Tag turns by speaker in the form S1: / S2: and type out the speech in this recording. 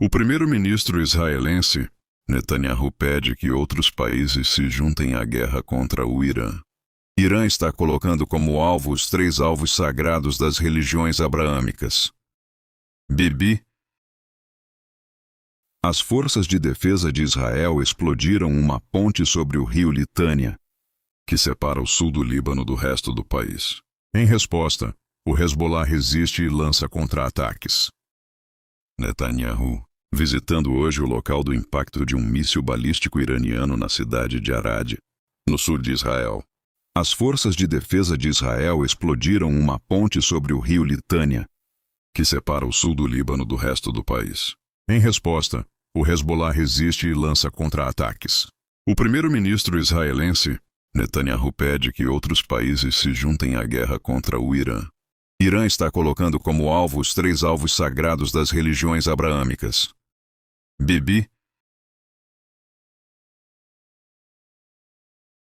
S1: O primeiro-ministro israelense, Netanyahu, pede que outros países se juntem à guerra contra o Irã. Irã está colocando como alvo os 3 alvos sagrados das religiões abraâmicas. Bibi. As forças de defesa de Israel explodiram uma ponte sobre o rio Litânia, que separa o sul do Líbano do resto do país. Em resposta, o Hezbollah resiste e lança contra-ataques. Netanyahu, visitando hoje o local do impacto de um míssil balístico iraniano na cidade de Arad, no sul de Israel. As forças de defesa de Israel explodiram uma ponte sobre o rio Litânia, que separa o sul do Líbano do resto do país. Em resposta, o Hezbollah resiste e lança contra-ataques. O primeiro-ministro israelense, Netanyahu, pede que outros países se juntem à guerra contra o Irã. Irã está colocando como alvo os 3 alvos sagrados das religiões abraâmicas. Bibi.